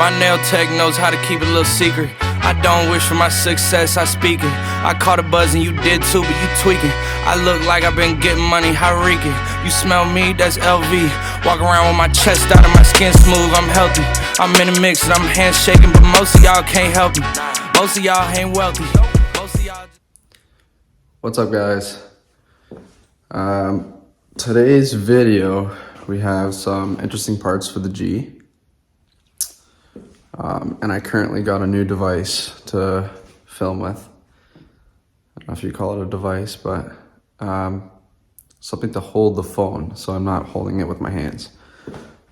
My nail tech knows how to keep it a little secret. I don't wish for my success, I speak it. I caught a buzz and you did too, but you tweaking. I look like I've been getting money, how reeking. You smell me, that's LV. Walk around with my chest out and my skin smooth, I'm healthy. I'm in the mix and I'm handshaking, but most of y'all can't help me. Most of y'all ain't wealthy. Most of y'all. What's up, guys? Today's video, we have some interesting parts for the G. And I currently got a new device to film with. I don't know if you call it a device, but something to hold the phone so I'm not holding it with my hands.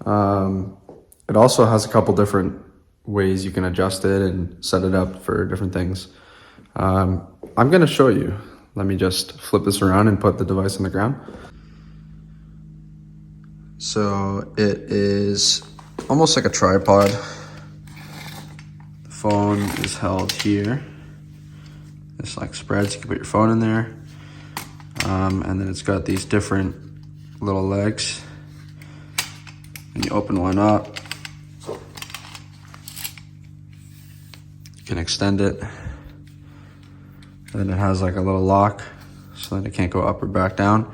It also has a couple different ways you can adjust it and set it up for different things. I'm gonna show you. Let me just flip this around and put the device on the ground. So it is almost like a tripod. The phone is held here. This like spreads, you can put your phone in there. And then it's got these different little legs. And you open one up. You can extend it. And then it has like a little lock so that it can't go up or back down.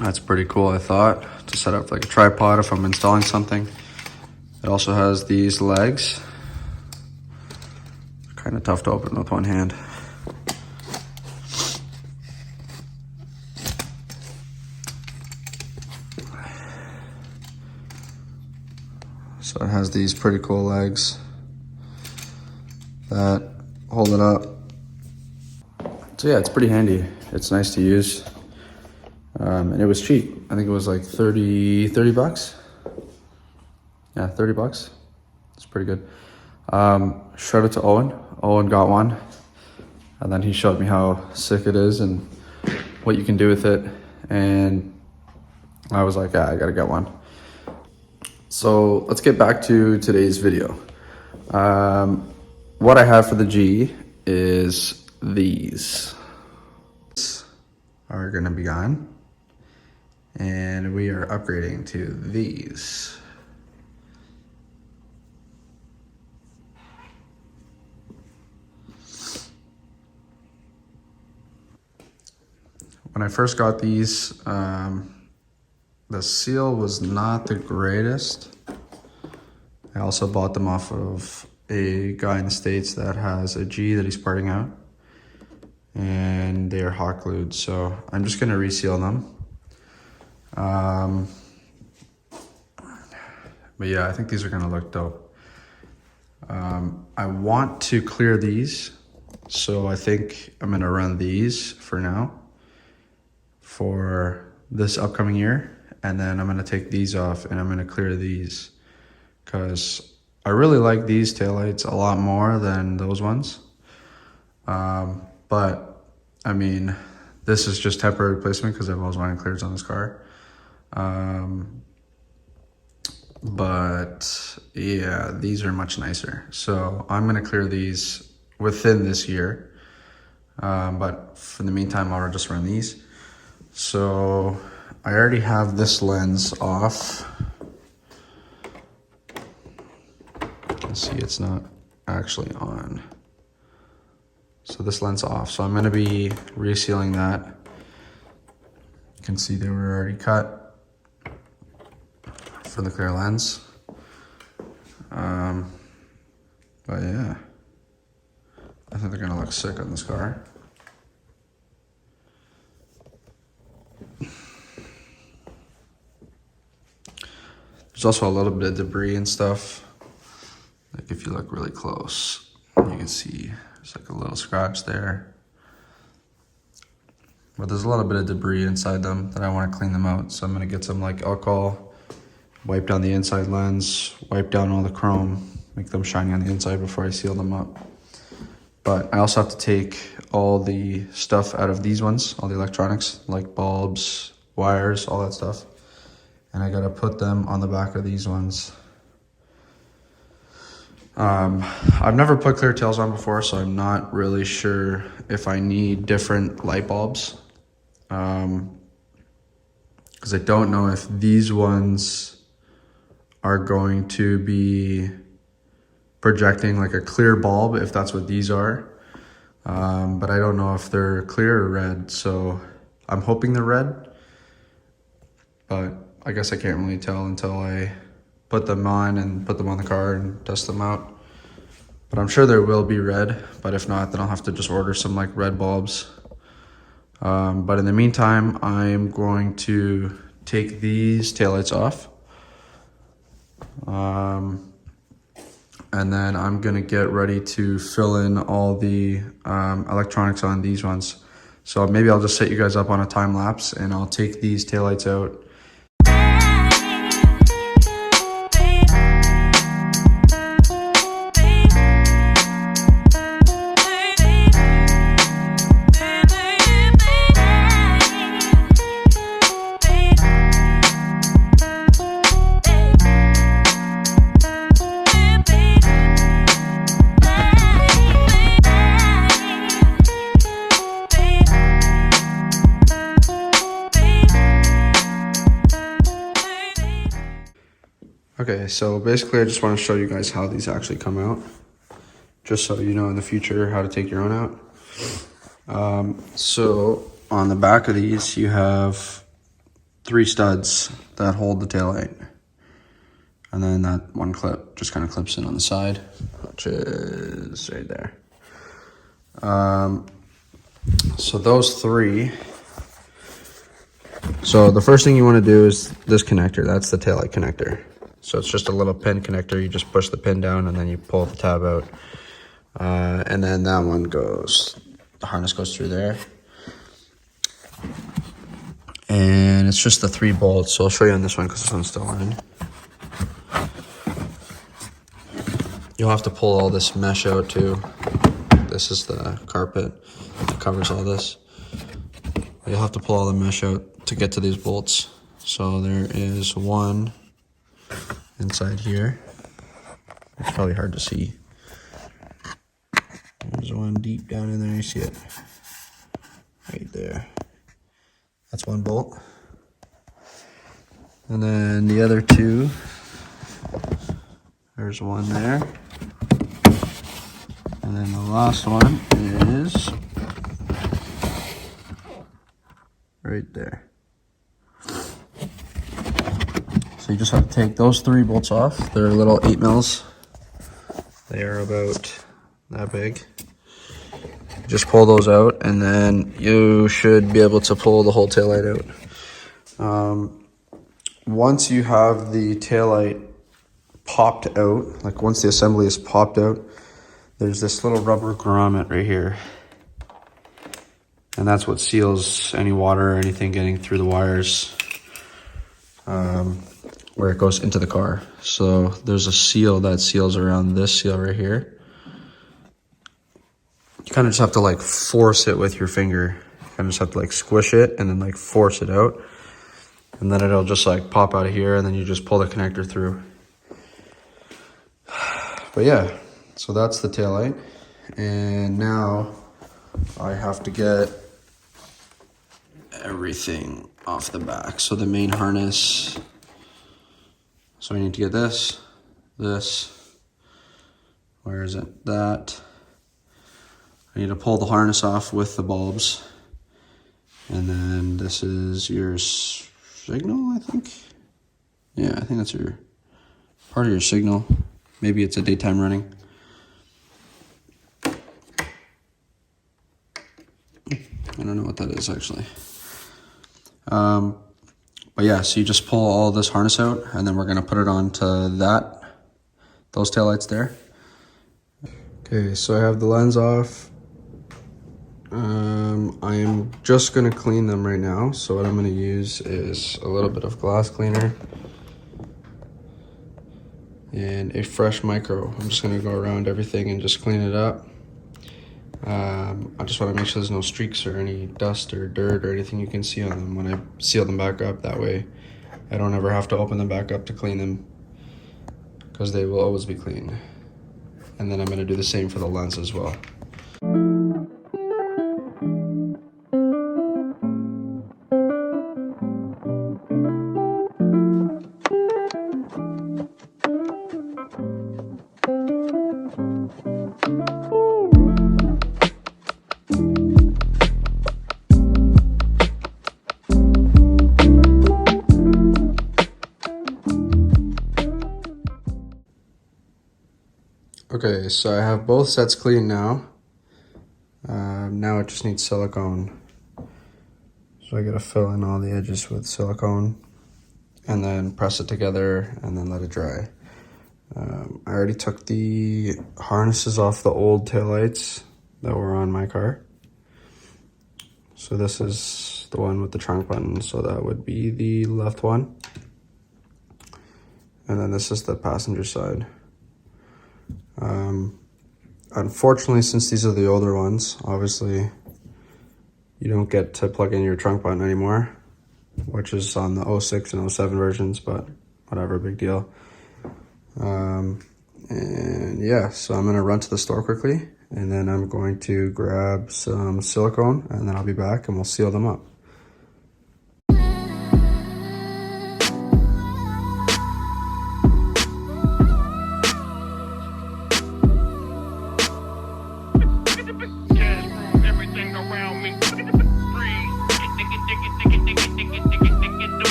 That's pretty cool, I thought, to set up like a tripod if I'm installing something. It also has these legs. Kind of tough to open with one hand. So it has these pretty cool legs that hold it up. So yeah, it's pretty handy. It's nice to use. And it was cheap. I think it was like 30 bucks. Yeah, 30 bucks. It's pretty good. Shout out to Owen. Owen got one. And then he showed me how sick it is and what you can do with it. And I was like, yeah, I gotta get one. So let's get back to today's video. What I have for the G is these. Are gonna be gone. And we are upgrading to these. When I first got these, the seal was not the greatest. I also bought them off of a guy in the States that has a G that he's parting out. And they are hot glued, so I'm just gonna reseal them. But yeah, I think these are gonna look dope. I want to clear these, so I think I'm gonna run these for now for this upcoming year, and then I'm gonna take these off and I'm gonna clear these because I really like these taillights a lot more than those ones. But I mean, this is just temporary replacement because I've always wanted clears on this car. But yeah, these are much nicer. So I'm gonna clear these within this year. But for the meantime, I'll just run these. So I already have this lens off. Let's see, it's not actually on. So this lens off. So I'm gonna be resealing that. You can see they were already cut for the clear lens. But yeah, I think they're gonna look sick on this car. There's also a little bit of debris and stuff. Like if you look really close, you can see there's like a little scratch there. But there's a little bit of debris inside them that I want to clean them out. So I'm gonna get some like alcohol, wipe down the inside lens, wipe down all the chrome, make them shiny on the inside before I seal them up. But I also have to take all the stuff out of these ones, all the electronics, like bulbs, wires, all that stuff. And I gotta put them on the back of these ones. I've never put clear tails on before, so I'm not really sure if I need different light bulbs. Because I don't know if these ones are going to be projecting like a clear bulb, if that's what these are. But I don't know if they're clear or red, so I'm hoping they're red. But I guess I can't really tell until I put them on and put them on the car and test them out. But I'm sure there will be red, but if not, then I'll have to just order some like red bulbs. But in the meantime, I'm going to take these taillights off. And then I'm gonna get ready to fill in all the electronics on these ones. So maybe I'll just set you guys up on a time lapse and I'll take these taillights out. Okay, so basically I just want to show you guys how these actually come out, just so you know in the future how to take your own out. So on the back of these you have 3 studs that hold the taillight, and then that one clip just kind of clips in on the side, which is right there. So those 3. So the first thing you want to do is this connector. That's the taillight connector. So it's just a little pin connector. You just push the pin down and then you pull the tab out. And then that one goes, the harness goes through there. And it's just the 3 bolts. So I'll show you on this one because this one's still in. You'll have to pull all this mesh out too. This is the carpet that covers all this. You'll have to pull all the mesh out to get to these bolts. So there is one inside here. It's probably hard to see. There's one deep down in there, you see it? Right there. That's one bolt. And then the other 2, there's one there. And then the last one is right there. So you just have to take those 3 bolts off. They're little 8 mils. They are about that big. Just pull those out and then you should be able to pull the whole taillight out. Once you have the taillight popped out, like once the assembly is popped out, there's this little rubber grommet right here. And that's what seals any water or anything getting through the wires. Where it goes into the car. So there's a seal that seals around this seal right here. You kind of just have to like force it with your finger. You kind of just have to like squish it and then like force it out. And then it'll just like pop out of here and then you just pull the connector through. But yeah, so that's the taillight. And now I have to get everything off the back. So the main harness. So I need to get this, where is it? That. I need to pull the harness off with the bulbs. And then this is your signal, I think. Yeah, I think that's your part of your signal. Maybe it's a daytime running. I don't know what that is actually. But yeah, so you just pull all this harness out and then we're gonna put it onto those taillights there. Okay, so I have the lens off. I am just gonna clean them right now. So what I'm gonna use is a little bit of glass cleaner and a fresh micro. I'm just gonna go around everything and just clean it up. I just want to make sure there's no streaks or any dust or dirt or anything you can see on them when I seal them back up. That way I don't ever have to open them back up to clean them, because they will always be clean. And then I'm going to do the same for the lens as well. Okay, so I have both sets clean now. Now it just needs silicone. So I gotta fill in all the edges with silicone and then press it together and then let it dry. I already took the harnesses off the old taillights that were on my car. So this is the one with the trunk button, so that would be the left one. And then this is the passenger side. Unfortunately, since these are the older ones, obviously you don't get to plug in your trunk button anymore, which is on the 06 and 07 versions, but whatever, big deal. And yeah, so I'm gonna run to the store quickly, and then I'm going to grab some silicone, and then I'll be back and we'll seal them up.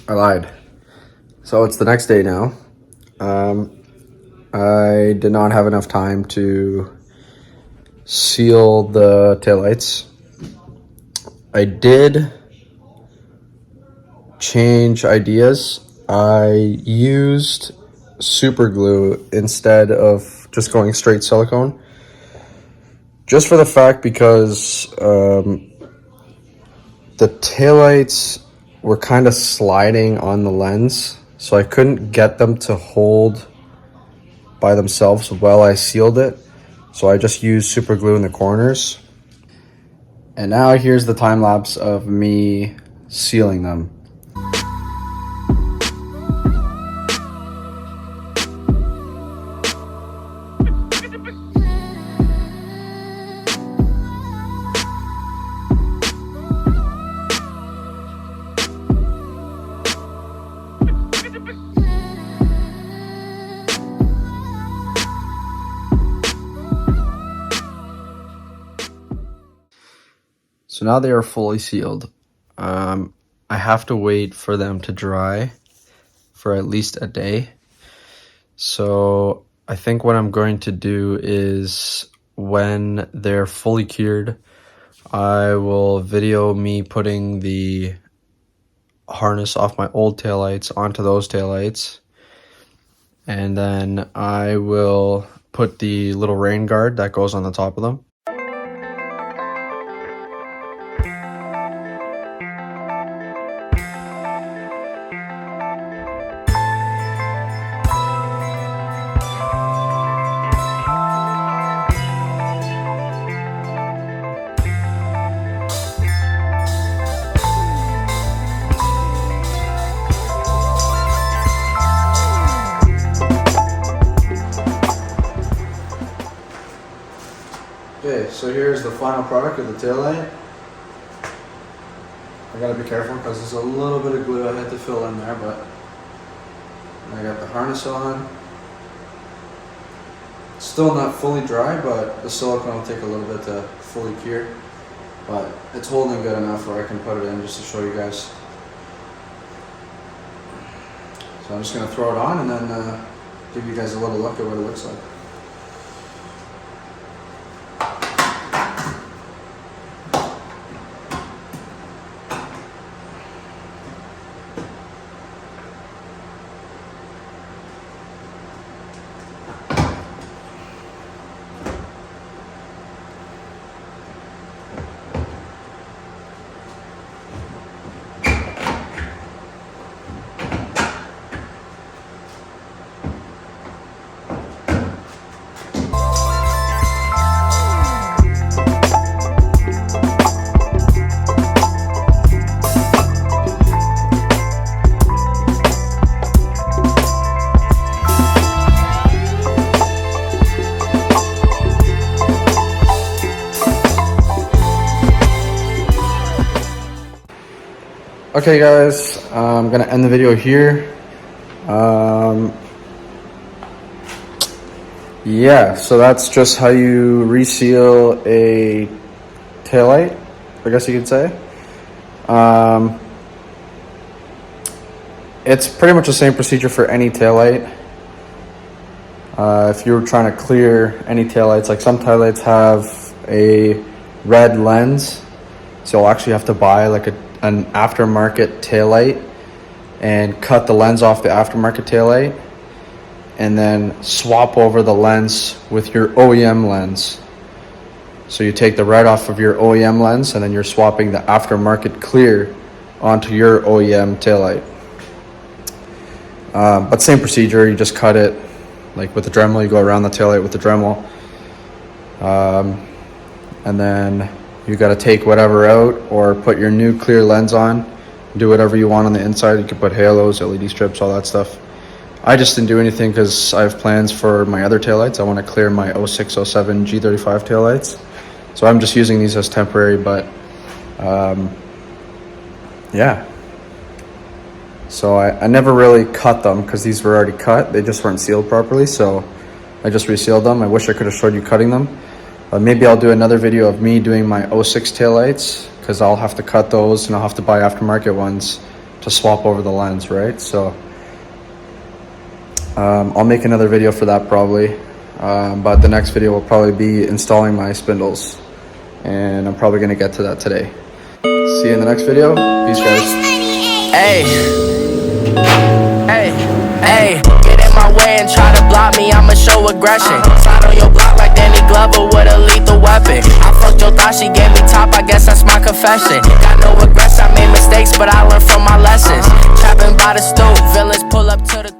I lied. So it's the next day now. I did not have enough time to seal the taillights. I did change ideas. I used super glue instead of just going straight silicone. Just for the fact because the taillights were kind of sliding on the lens, so I couldn't get them to hold by themselves while I sealed it. So I just used super glue in the corners. And now here's the time lapse of me sealing them. So now they are fully sealed. I have to wait for them to dry for at least a day. So I think what I'm going to do is when they're fully cured, I will video me putting the harness off my old taillights onto those taillights. And then I will put the little rain guard that goes on the top of them. Okay, so here's the final product of the taillight. I gotta be careful because there's a little bit of glue I had to fill in there, but I got the harness on. Still not fully dry, but the silicone will take a little bit to fully cure. But it's holding good enough where I can put it in just to show you guys. So I'm just gonna throw it on and then give you guys a little look at what it looks like. Okay guys, I'm gonna end the video here. Yeah, so that's just how you reseal a taillight, I guess you could say. It's pretty much the same procedure for any taillight. If you're trying to clear any taillights, like some taillights have a red lens, so you'll actually have to buy like an aftermarket taillight and cut the lens off the aftermarket taillight and then swap over the lens with your OEM lens. So you take the red off of your OEM lens and then you're swapping the aftermarket clear onto your OEM taillight. But same procedure, you just cut it like with the Dremel, you go around the taillight with the Dremel. And then you got to take whatever out or put your new clear lens on, do whatever you want on the inside. You can put halos, LED strips, all that stuff. I just didn't do anything because I have plans for my other taillights. I want to clear my 06, 07 G35 taillights. So I'm just using these as temporary, but yeah. So I never really cut them because these were already cut. They just weren't sealed properly, so I just resealed them. I wish I could have showed you cutting them. Maybe I'll do another video of me doing my 06 taillights because I'll have to cut those and I'll have to buy aftermarket ones to swap over the lens, right? So I'll make another video for that probably. But the next video will probably be installing my spindles. And I'm probably going to get to that today. See you in the next video. Peace, guys. Hey, hey, hey, get in my way and try to block me, I'ma show aggression. Slide on your block like Danny Glover with a lethal weapon. I fucked your thought, she gave me top, I guess that's my confession. Got no regrets, I made mistakes, but I learned from my lessons. Trapping by the stove, villains pull up to the